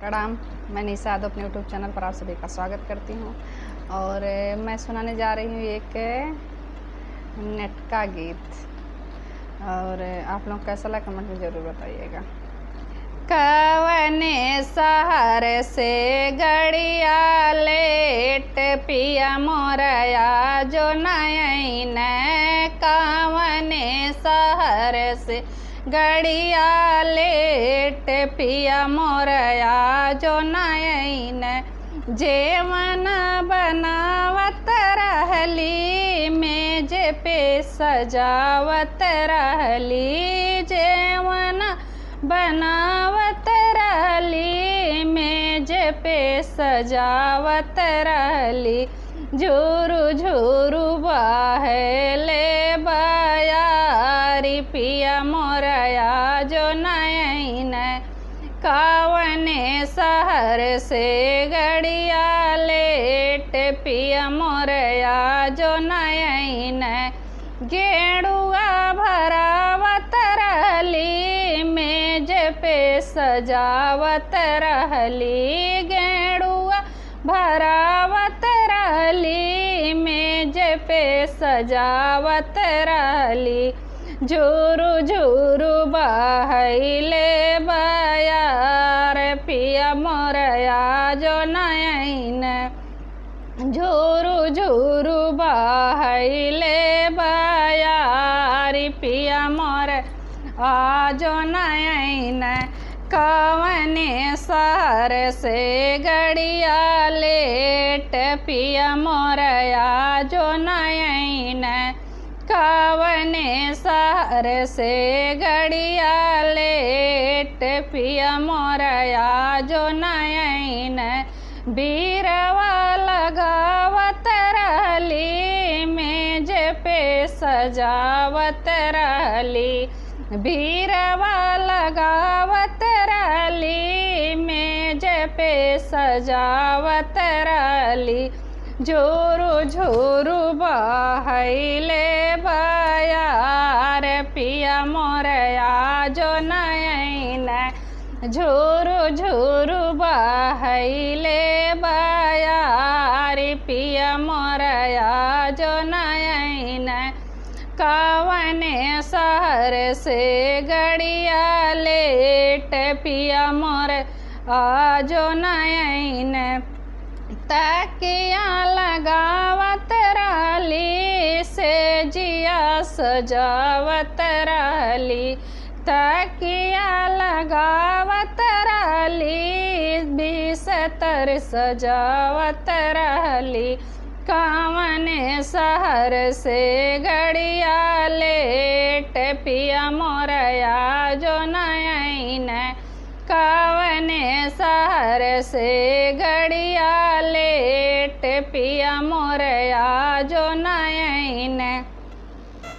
प्रणाम। मैं निशा अपने यूट्यूब चैनल पर आप सभी का स्वागत करती हूँ और मैं सुनाने जा रही हूँ एक नेट का गीत और आप लोग कैसा लगा कमेंट में ज़रूर बताइएगा। कवने शहर से गड़िया लेट पिया मोरया जो नयन, कवने शहर से गड़िया लेट पिया मोरया जो नयन, जेवन बनावत रहली मेज पे सजावत रहली, जेवन बनावत रहली मेज पे सजावत रहली, झूरू झूरू बहले बयारी पिया मोरया जो नयन, कवने शहर से गड़िया लेट पिया मोरया जो नयन, गेड़ुआ भरावत रहली मेज पे सजावत रहली, गेड़ुआ भरावत रहली मेज पे सजावत रहली, झूरू झूरू बहले बयार पिया मोरया जो नयन, झूरू झूरू बहले बयारी पिया मोरया जो नयन, कवने शहर से गड़िया लेट पिया मोरया जो नयन, कवने शहर से गड़िया लेट पिया मोरया जो नयन, बीरवा लगावत रहली मेज पे सजावत रहली, बीरवा लगावत रहली मेज पे सजावत रहली, झूरू झूरू बहले बयार पिया मोरया जो नयन, झूरू झूरू बहले बयारी पिया मोरया जो नयन, कवने शहर से गड़िया लेट पिया मोरया जो नयन, तकिया लगावत रहली से जिया सजावत रहली, तकिया लगावत रहली बिस्तर सजावत रहली, कवने शहर से गड़िया लेट पिया मोरया जो नयन, कवने शहर से गड़िया लेट पिया मोरया जो नयन।